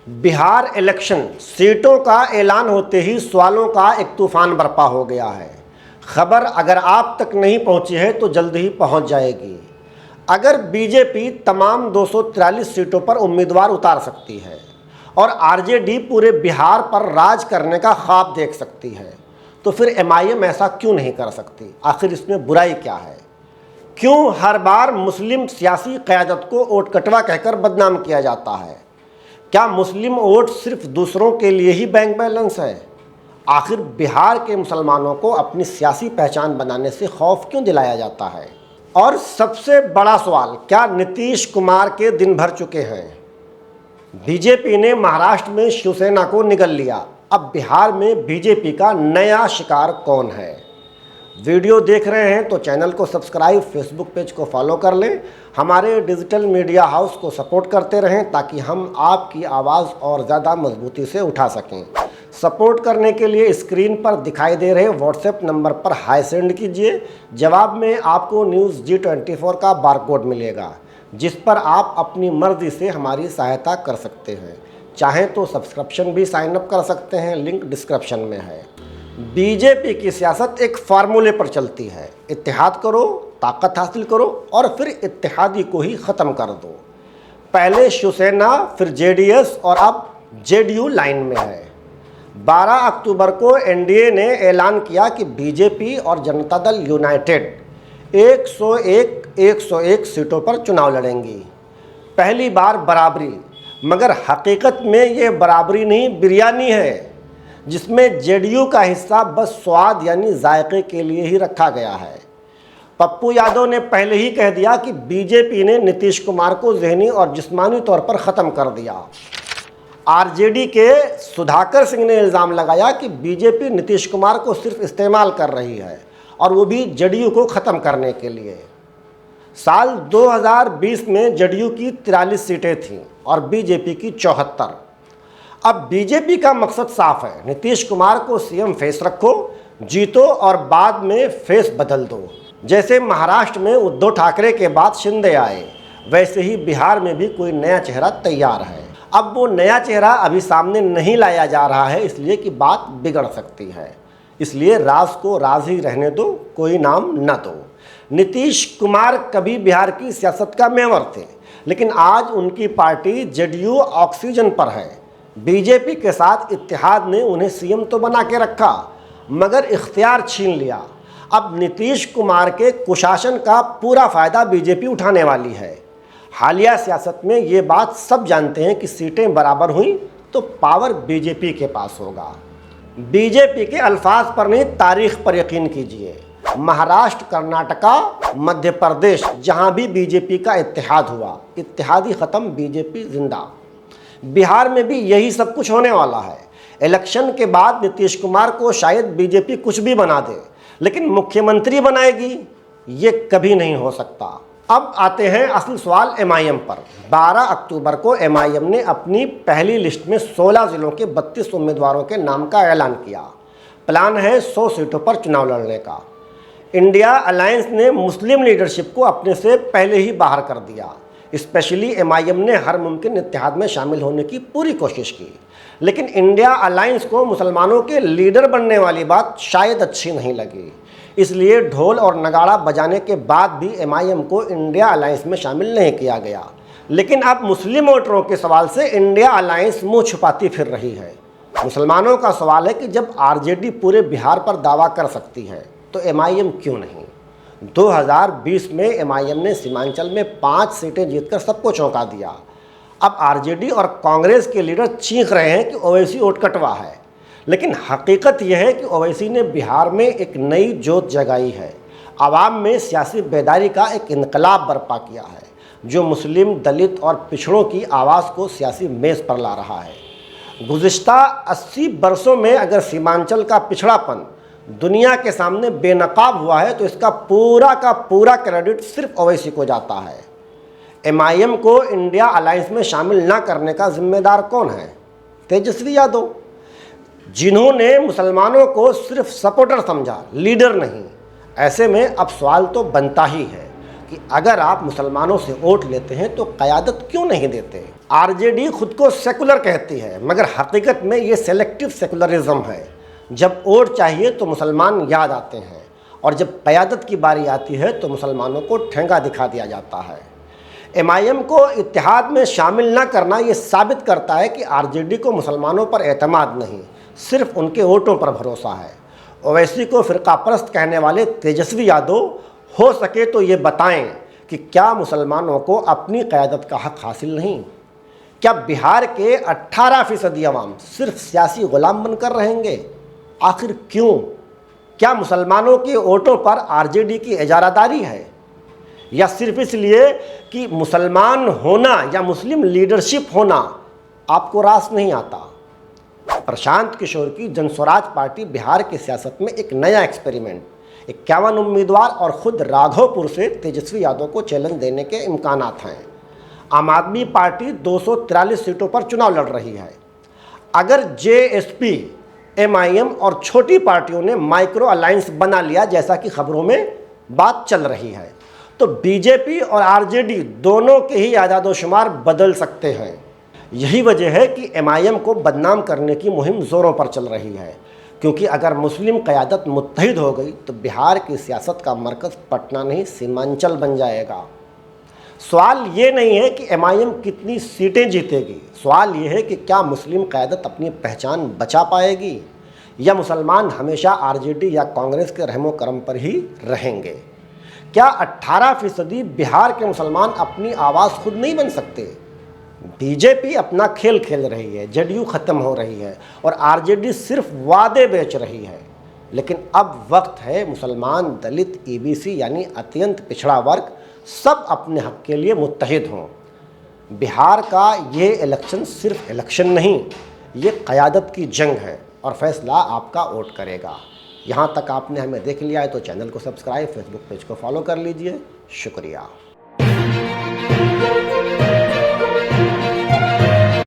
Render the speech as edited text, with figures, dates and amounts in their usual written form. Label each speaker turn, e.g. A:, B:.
A: Bihar election सीटों का ऐलान होते ही सवालों का एक तूफान बरपा हो गया है। खबर अगर आप तक नहीं पहुंची है तो जल्द ही पहुंच जाएगी। अगर बीजेपी तमाम 243 सीटों पर उम्मीदवार उतार सकती है और आरजेडी पूरे बिहार पर राज करने का ख्वाब देख सकती है, तो फिर एमआईएम ऐसा क्यों नहीं कर सकती? आखिर इसमें बुराई क्या है? क्यों हर बार मुस्लिम सियासी क़यादत को वोट कटवा कहकर बदनाम किया जाता है? क्या मुस्लिम वोट सिर्फ दूसरों के लिए ही बैंक बैलेंस है? आखिर बिहार के मुसलमानों को अपनी सियासी पहचान बनाने से खौफ क्यों दिलाया जाता है? और सबसे बड़ा सवाल, क्या नीतीश कुमार के दिन भर चुके हैं? बीजेपी ने महाराष्ट्र में शिवसेना को निगल लिया। अब बिहार में बीजेपी का नया शिकार कौन है? वीडियो देख रहे हैं तो चैनल को सब्सक्राइब, फेसबुक पेज को फॉलो कर लें। हमारे डिजिटल मीडिया हाउस को सपोर्ट करते रहें ताकि हम आपकी आवाज़ और ज़्यादा मजबूती से उठा सकें। सपोर्ट करने के लिए स्क्रीन पर दिखाई दे रहे व्हाट्सएप नंबर पर हाई सेंड कीजिए। जवाब में आपको न्यूज़ G24 का बारकोड मिलेगा, जिस पर आप अपनी मर्जी से हमारी सहायता कर सकते हैं। चाहें तो सब्सक्रिप्शन भी साइन अप कर सकते हैं, लिंक डिस्क्रिप्शन में है। बीजेपी की सियासत एक फार्मूले पर चलती है, इत्तेहाद करो, ताकत हासिल करो और फिर इत्तेहादी को ही ख़त्म कर दो। पहले शिवसेना, फिर जेडीएस और अब जेडीयू लाइन में है। 12 अक्टूबर को एनडीए ने ऐलान किया कि बीजेपी और जनता दल यूनाइटेड 101 सीटों पर चुनाव लड़ेंगी। पहली बार बराबरी, मगर हकीकत में ये बराबरी नहीं, बिरयानी है, जिसमें जेडीयू का हिस्सा बस स्वाद यानी जायके के लिए ही रखा गया है। पप्पू यादव ने पहले ही कह दिया कि बीजेपी ने नीतीश कुमार को ज़हनी और जिस्मानी तौर पर ख़त्म कर दिया। आरजेडी के सुधाकर सिंह ने इल्ज़ाम लगाया कि बीजेपी नीतीश कुमार को सिर्फ इस्तेमाल कर रही है, और वो भी जेडीयू को ख़त्म करने के लिए। साल 2020 में जेडीयू की 43 सीटें थीं और बीजेपी की 74। अब बीजेपी का मकसद साफ है, नीतीश कुमार को सीएम फेस रखो, जीतो और बाद में फेस बदल दो। जैसे महाराष्ट्र में उद्धव ठाकरे के बाद शिंदे आए, वैसे ही बिहार में भी कोई नया चेहरा तैयार है। अब वो नया चेहरा अभी सामने नहीं लाया जा रहा है, इसलिए कि बात बिगड़ सकती है। इसलिए राज को राज ही रहने दो, कोई नाम न दो। नीतीश कुमार कभी बिहार की सियासत का मेवर थे, लेकिन आज उनकी पार्टी जेडीयू ऑक्सीजन पर है। बीजेपी के साथ इत्तेहाद ने उन्हें सीएम तो बना के रखा, मगर इख्तियार छीन लिया। अब नीतीश कुमार के कुशासन का पूरा फ़ायदा बीजेपी उठाने वाली है। हालिया सियासत में ये बात सब जानते हैं कि सीटें बराबर हुई तो पावर बीजेपी के पास होगा। बीजेपी के अल्फाज पर नहीं, तारीख पर यकीन कीजिए। महाराष्ट्र, कर्नाटका, मध्य प्रदेश, जहाँ भी बीजेपी का इत्तेहाद हुआ, इत्तेहादी ख़त्म, बीजेपी जिंदा। बिहार में भी यही सब कुछ होने वाला है। इलेक्शन के बाद नीतीश कुमार को शायद बीजेपी कुछ भी बना दे, लेकिन मुख्यमंत्री बनाएगी, ये कभी नहीं हो सकता। अब आते हैं असल सवाल एमआईएम पर। 12 अक्टूबर को एमआईएम ने अपनी पहली लिस्ट में 16 जिलों के 32 उम्मीदवारों के नाम का ऐलान किया। प्लान है 100 सीटों पर चुनाव लड़ने का। इंडिया अलायंस ने मुस्लिम लीडरशिप को अपने से पहले ही बाहर कर दिया। स्पेशली एमआईएम ने हर मुमकिन इत्तेहाद में शामिल होने की पूरी कोशिश की, लेकिन इंडिया अलायंस को मुसलमानों के लीडर बनने वाली बात शायद अच्छी नहीं लगी। इसलिए ढोल और नगाड़ा बजाने के बाद भी एमआईएम को इंडिया अलायंस में शामिल नहीं किया गया। लेकिन अब मुस्लिम वोटरों के सवाल से इंडिया अलायंस मुँह छुपाती फिर रही है। मुसलमानों का सवाल है कि जब आरजेडी पूरे बिहार पर दावा कर सकती है तो एमआईएम क्यों नहीं? 2020 में एमआईएम ने सीमांचल में 5 सीटें जीतकर सबको चौंका दिया। अब आरजेडी और कांग्रेस के लीडर चीख रहे हैं कि ओवैसी वोट कटवा है, लेकिन हकीकत यह है कि ओवैसी ने बिहार में एक नई जोत जगाई है। आवाम में सियासी बेदारी का एक इनकलाब बर्पा किया है, जो मुस्लिम, दलित और पिछड़ों की आवाज़ को सियासी मेज़ पर ला रहा है। गुज़िश्ता 80 बरसों में अगर सीमांचल का पिछड़ापन दुनिया के सामने बेनकाब हुआ है तो इसका पूरा का पूरा क्रेडिट सिर्फ ओवैसी को जाता है। एमआईएम को इंडिया अलायंस में शामिल न करने का जिम्मेदार कौन है? तेजस्वी यादव, जिन्होंने मुसलमानों को सिर्फ सपोर्टर समझा, लीडर नहीं। ऐसे में अब सवाल तो बनता ही है, कि अगर आप मुसलमानों से वोट लेते हैं तो क़यादत क्यों नहीं देते। आरजेडी खुद को सेकुलर कहती है, मगर हकीकत में ये सेलेक्टिव सेकुलरिज्म है। जब वोट चाहिए तो मुसलमान याद आते हैं, और जब क़यादत की बारी आती है तो मुसलमानों को ठेंगा दिखा दिया जाता है। एमआईएम को इत्तेहाद में शामिल न करना ये साबित करता है कि आरजेडी को मुसलमानों पर एतमाद नहीं, सिर्फ उनके वोटों पर भरोसा है। ओवैसी को फ़िरका परस्त कहने वाले तेजस्वी यादव हो सके तो ये बताएं कि क्या मुसलमानों को अपनी क़यादत का हक़ हासिल नहीं? क्या बिहार के 18% अवाम सिर्फ सियासी ग़ुलाम बनकर रहेंगे? आखिर क्यों? क्या मुसलमानों के वोटों पर आरजेडी की इजारादारी है, या सिर्फ इसलिए कि मुसलमान होना या मुस्लिम लीडरशिप होना आपको रास नहीं आता? प्रशांत किशोर की जनस्वराज पार्टी बिहार की सियासत में एक नया एक्सपेरिमेंट, 51 उम्मीदवार और खुद राघोपुर से तेजस्वी यादव को चैलेंज देने के इम्कानात हैं। आम आदमी पार्टी 243 सीटों पर चुनाव लड़ रही है। अगर जेएसपी, एमआईएम और छोटी पार्टियों ने माइक्रो अलायंस बना लिया, जैसा कि खबरों में बात चल रही है, तो बीजेपी और आरजेडी दोनों के ही आदादोशुमार बदल सकते हैं। यही वजह है कि एमआईएम को बदनाम करने की मुहिम ज़ोरों पर चल रही है, क्योंकि अगर मुस्लिम क़यादत मुत्तहिद हो गई तो बिहार की सियासत का मरकज़ पटना नहीं सीमांचल बन जाएगा। सवाल ये नहीं है कि एमआईएम कितनी सीटें जीतेगी, सवाल ये है कि क्या मुस्लिम क़यादत अपनी पहचान बचा पाएगी, या मुसलमान हमेशा आरजेडी या कांग्रेस के रहमो करम पर ही रहेंगे। क्या 18% बिहार के मुसलमान अपनी आवाज़ खुद नहीं बन सकते? बीजेपी अपना खेल खेल रही है, जेडीयू ख़त्म हो रही है और आरजेडी सिर्फ वादे बेच रही है। लेकिन अब वक्त है मुसलमान, दलित, ईबीसी यानी अत्यंत पिछड़ा वर्ग सब अपने हक के लिए मुत्तहिद हों। बिहार का ये इलेक्शन सिर्फ इलेक्शन नहीं, ये क़यादत की जंग है और फैसला आपका वोट करेगा। यहाँ तक आपने हमें देख लिया है तो चैनल को सब्सक्राइब, फेसबुक पेज को फॉलो कर लीजिए। शुक्रिया।